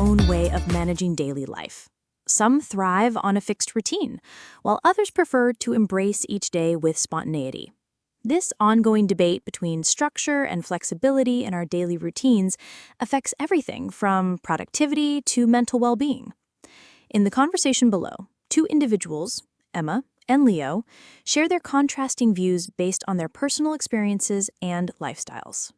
own way of managing daily life. Some thrive on a fixed routine, while others prefer to embrace each day with spontaneity. This ongoing debate between structure and flexibility in our daily routines affects everything from productivity to mental well-being. In the conversation below, two individuals, Emma and Leo, share their contrasting views based on their personal experiences and lifestyles.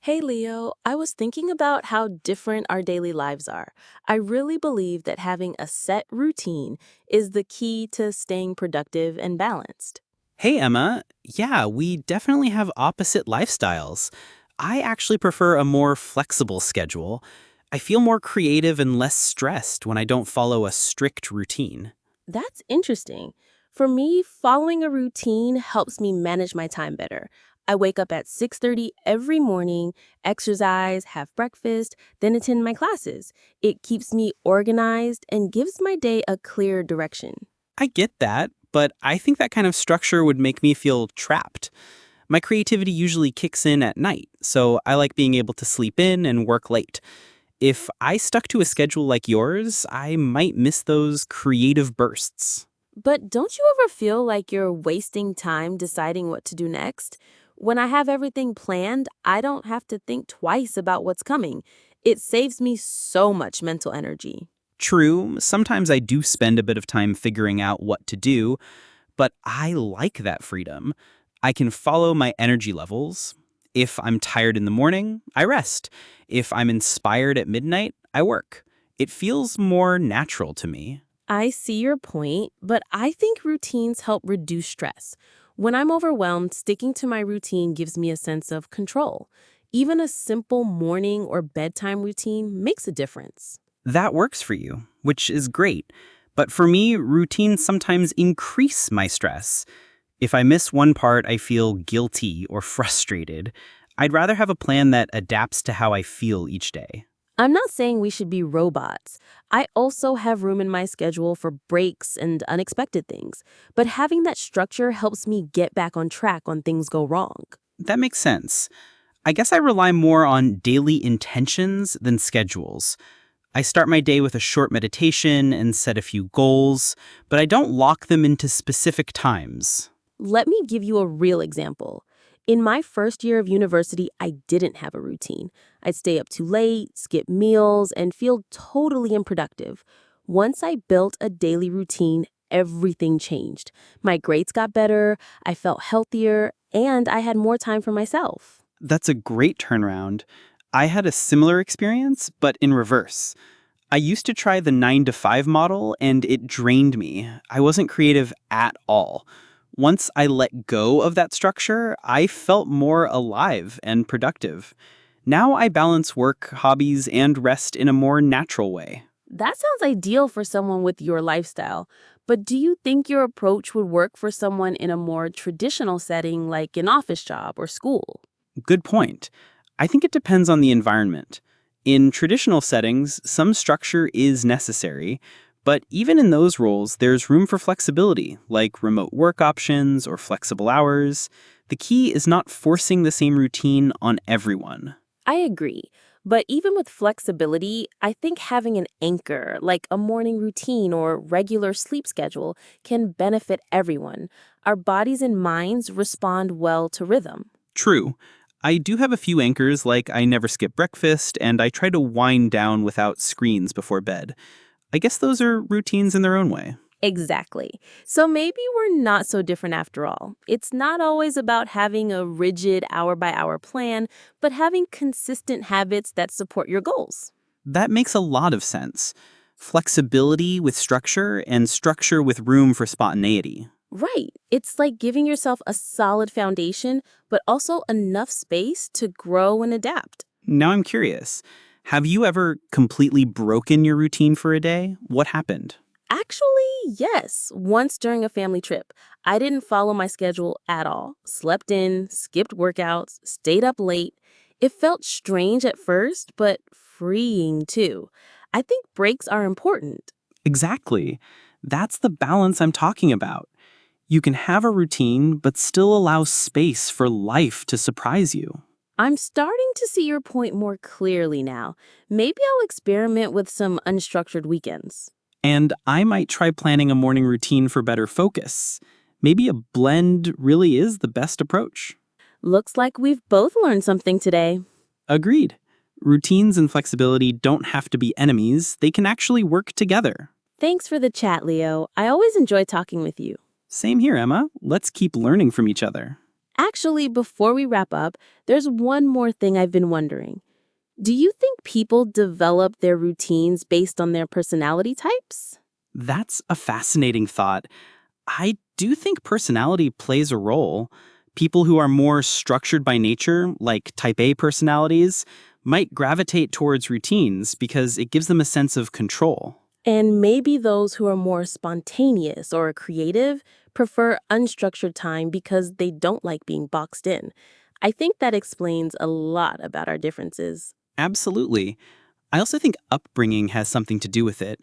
Hey Leo, I was thinking about how different our daily lives are. I really believe that having a set routine is the key to staying productive and balanced. Hey, Emma. Yeah, we definitely have opposite lifestyles. I actually prefer a more flexible schedule. I feel more creative and less stressed when I don't follow a strict routine. That's interesting. For me, following a routine helps me manage my time better. I wake up at 6:30 every morning, exercise, have breakfast, then attend my classes. It keeps me organized and gives my day a clear direction. I get that, but I think that kind of structure would make me feel trapped. My creativity usually kicks in at night, so I like being able to sleep in and work late. If I stuck to a schedule like yours, I might miss those creative bursts. But don't you ever feel like you're wasting time deciding what to do next? When I have everything planned, I don't have to think twice about what's coming. It saves me so much mental energy. True, sometimes I do spend a bit of time figuring out what to do, but I like that freedom. I can follow my energy levels. If I'm tired in the morning, I rest. If I'm inspired at midnight, I work. It feels more natural to me. I see your point, but I think routines help reduce stress. When I'm overwhelmed, sticking to my routine gives me a sense of control. Even a simple morning or bedtime routine makes a difference. That works for you, which is great. But for me, routines sometimes increase my stress. If I miss one part, I feel guilty or frustrated. I'd rather have a plan that adapts to how I feel each day. I'm not saying we should be robots. I also have room in my schedule for breaks and unexpected things. But having that structure helps me get back on track when things go wrong. That makes sense. I guess I rely more on daily intentions than schedules. I start my day with a short meditation and set a few goals, but I don't lock them into specific times. Let me give you a real example. In my first year of university, I didn't have a routine. I'd stay up too late, skip meals, and feel totally unproductive. Once I built a daily routine, everything changed. My grades got better, I felt healthier, and I had more time for myself. That's a great turnaround. I had a similar experience, but in reverse. I used to try the 9 to 5 model, and it drained me. I wasn't creative at all. Once I let go of that structure, I felt more alive and productive. Now I balance work, hobbies, and rest in a more natural way. That sounds ideal for someone with your lifestyle. But do you think your approach would work for someone in a more traditional setting like an office job or school? Good point. I think it depends on the environment. In traditional settings, some structure is necessary, but even in those roles, there's room for flexibility, like remote work options or flexible hours. The key is not forcing the same routine on everyone. I agree. But even with flexibility, I think having an anchor, like a morning routine or regular sleep schedule, can benefit everyone. Our bodies and minds respond well to rhythm. True. I do have a few anchors, like I never skip breakfast, and I try to wind down without screens before bed. I guess those are routines in their own way. Exactly. So maybe we're not so different after all. It's not always about having a rigid hour-by-hour plan, but having consistent habits that support your goals. That makes a lot of sense. Flexibility with structure and structure with room for spontaneity. Right. It's like giving yourself a solid foundation, but also enough space to grow and adapt. Now I'm curious. Have you ever completely broken your routine for a day? What happened? Actually, yes. Once during a family trip, I didn't follow my schedule at all. Slept in, skipped workouts, stayed up late. It felt strange at first, but freeing too. I think breaks are important. Exactly. That's the balance I'm talking about. You can have a routine, but still allow space for life to surprise you. I'm starting to see your point more clearly now. Maybe I'll experiment with some unstructured weekends. And I might try planning a morning routine for better focus. Maybe a blend really is the best approach. Looks like we've both learned something today. Agreed. Routines and flexibility don't have to be enemies, they can actually work together. Thanks for the chat, Leo. I always enjoy talking with you. Same here, Emma. Let's keep learning from each other. Actually, before we wrap up, there's one more thing I've been wondering. Do you think people develop their routines based on their personality types? That's a fascinating thought. I do think personality plays a role. People who are more structured by nature, like type A personalities, might gravitate towards routines because it gives them a sense of control. And maybe those who are more spontaneous or creative prefer unstructured time because they don't like being boxed in. I think that explains a lot about our differences. Absolutely. I also think upbringing has something to do with it.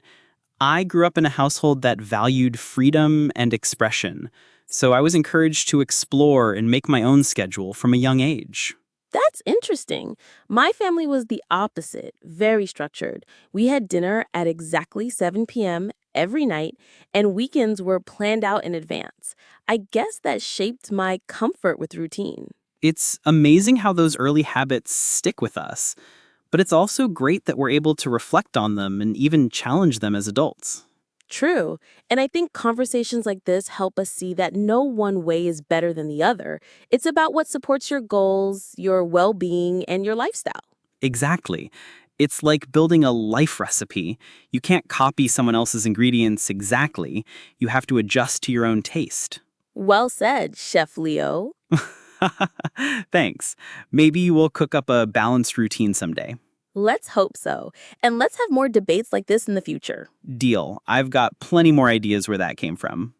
I grew up in a household that valued freedom and expression, so I was encouraged to explore and make my own schedule from a young age. That's interesting. My family was the opposite, very structured. We had dinner at exactly 7 p.m. every night, and weekends were planned out in advance. I guess that shaped my comfort with routine. It's amazing how those early habits stick with us, but it's also great that we're able to reflect on them and even challenge them as adults. True. And I think conversations like this help us see that no one way is better than the other. It's about what supports your goals, your well-being, and your lifestyle. Exactly. It's like building a life recipe. You can't copy someone else's ingredients exactly. You have to adjust to your own taste. Well said, Chef Leo. Thanks. Maybe we'll cook up a balanced routine someday. Let's hope so. And let's have more debates like this in the future. Deal. I've got plenty more ideas where that came from.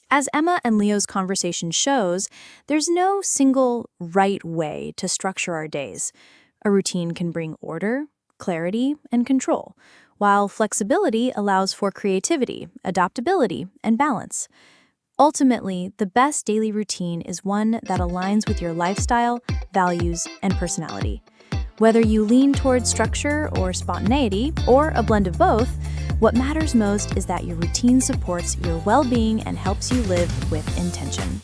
As Emma and Leo's conversation shows, there's no single right way to structure our days. A routine can bring order, clarity, and control, while flexibility allows for creativity, adaptability, and balance. Ultimately, the best daily routine is one that aligns with your lifestyle, values, and personality. Whether you lean towards structure or spontaneity, or a blend of both, what matters most is that your routine supports your well-being and helps you live with intention.